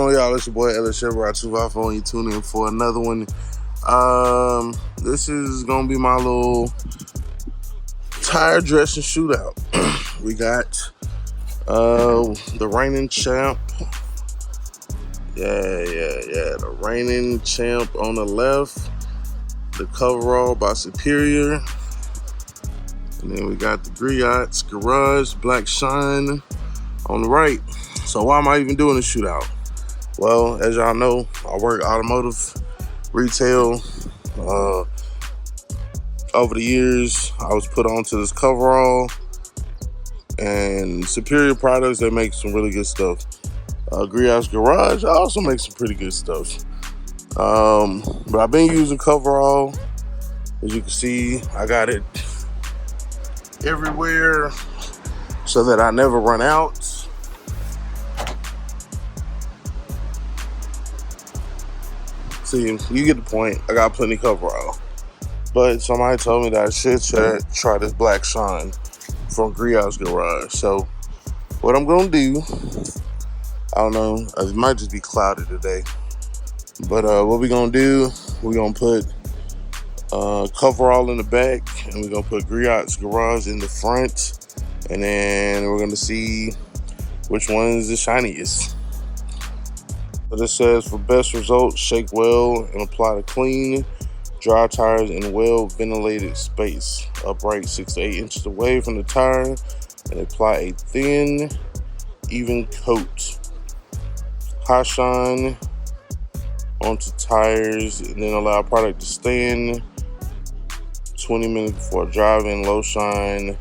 on, y'all? It's your boy Ellis Chevrolet 254, and you tune in for another one. This is gonna be my little tire dressing shootout. We got the reigning champ. The reigning champ on the left, the Coverall by Superior, and then we got the Griots Garage Black Shine on the right. So why am I even doing a shootout? Well, as y'all know, I work automotive retail. Over the years, I was put onto this Coverall and Superior products that make some really good stuff. Griots Garage also makes some pretty good stuff. But I've been using Coverall. As you can see, I got it everywhere so that I never run out. See, you get the point. I got plenty of Coverall. But somebody told me that I should try this Black Shine from Griots Garage. So what I'm gonna do, I don't know, it might just be cloudy today. But what we're gonna do, we're gonna put Coverall in the back, and we're gonna put Griots Garage in the front, and then we're gonna see which one is the shiniest. So this says, for best results, shake well and apply to clean, dry tires in well ventilated space. Upright 6 to 8 inches away from the tire, and apply a thin, even coat. High shine onto tires, and then allow product to stand 20 minutes before driving. Low shine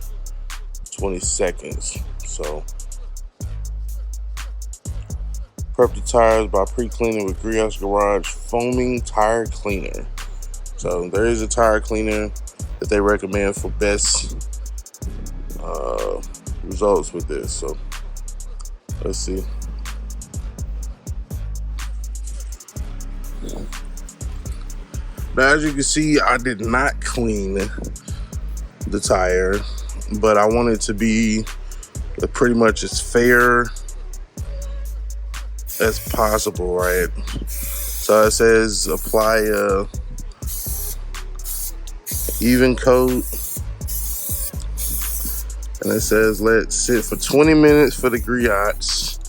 20 seconds. So prep the tires by pre-cleaning with Griots Garage foaming tire cleaner. So there is a tire cleaner that they recommend for best results with this. So let's see. Now, as you can see, I did not clean the tire, but I want it to be pretty much as fair as possible, right? So it says apply a even coat, and it says let sit for 20 minutes for the Griots.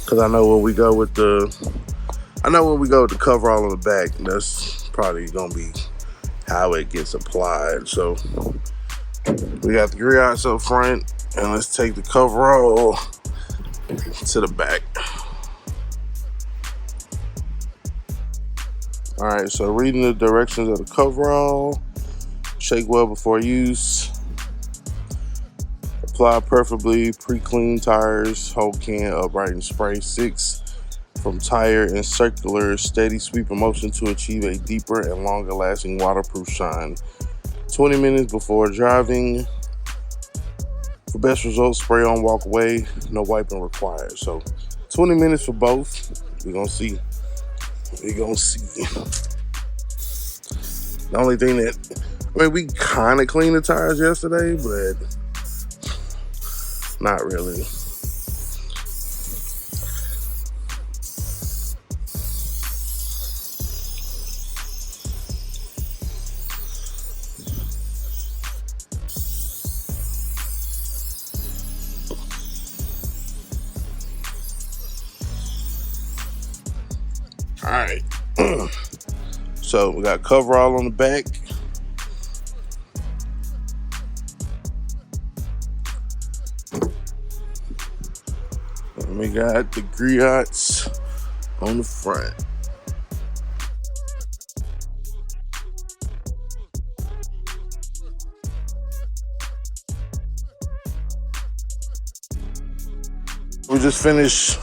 Cause I know when we go with the Coverall on the back, that's probably gonna be how it gets applied. So we got the Griots up front, and let's take the Coverall to the back. All right, so reading the directions of the Coverall, shake well before use. Apply preferably pre-cleaned tires, whole can, upright, and spray 6 from tire in circular steady sweeping motion to achieve a deeper and longer lasting waterproof shine. 20 minutes before driving. For best results, spray on, walk away, no wiping required. So 20 minutes for both. We're gonna see. The only thing that, we kind of cleaned the tires yesterday, but not really. All right. So we got Coverall on the back. And we got the Griots on the front. We just finished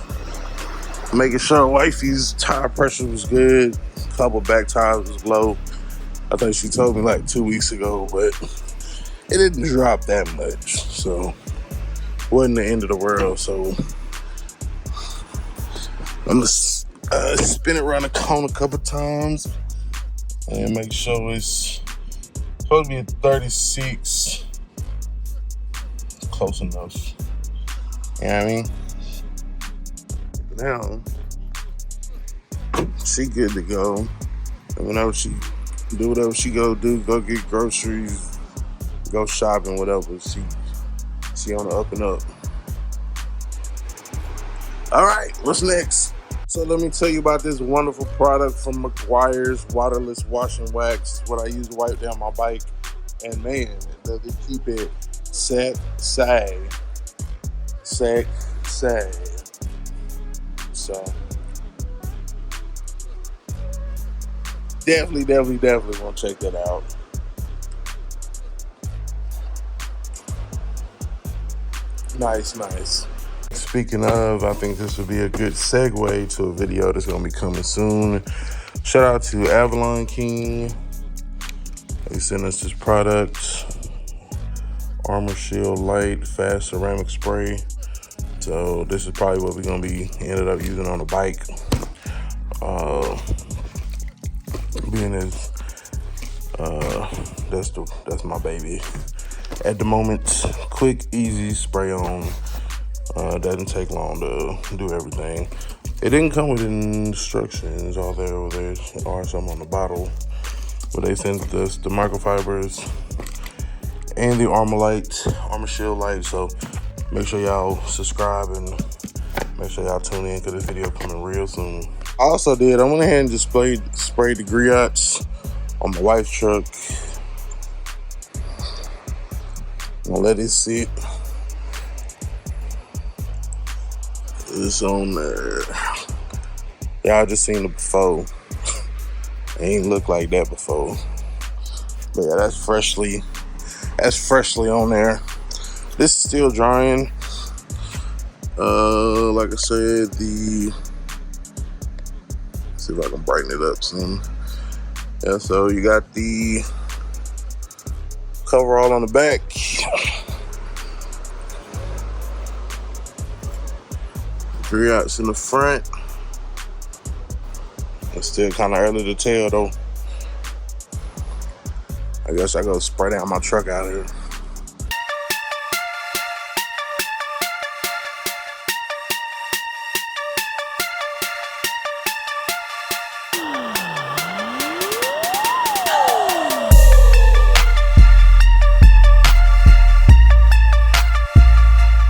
making sure wifey's tire pressure was good. A couple back tires was low. I think she told me like 2 weeks ago, but it didn't drop that much. So it wasn't the end of the world. So I'm gonna spin it around the cone a couple times And make sure it's supposed to be a 36. Close enough. You know what I mean? Now, she good to go. And whenever she do whatever she go do, go get groceries, go shopping, whatever, she on the up and up. All right, what's next? So let me tell you about this wonderful product from McGuire's waterless washing wax. It's what I use to wipe down my bike. And man, they keep it sag. So definitely want to check that out. Nice. Speaking of, I think this would be a good segue to a video that's going to be coming soon. Shout out to Avalon King. They sent us this product, Armor Shield Light Fast Ceramic Spray. So this is probably what we're going to be ended up using on the bike. Being as that's my baby at the moment. Quick, easy spray on. Doesn't take long to do everything. It didn't come with instructions. All there are some on the bottle, but they sent us the microfibers and the Armor Shield Light. So make sure y'all subscribe and make sure y'all tune in because this video coming real soon. I also I went ahead and just sprayed the Griots on my wife's truck. I'm gonna let it sit. It's on there. Y'all just seen it before. It ain't look like that before. But yeah, that's freshly on there. This is still drying. Like I said, see if I can brighten it up some. Yeah, so you got the coverall on the back. Griots in the front. It's still kind of early to tell though. I guess I go spray down my truck out here.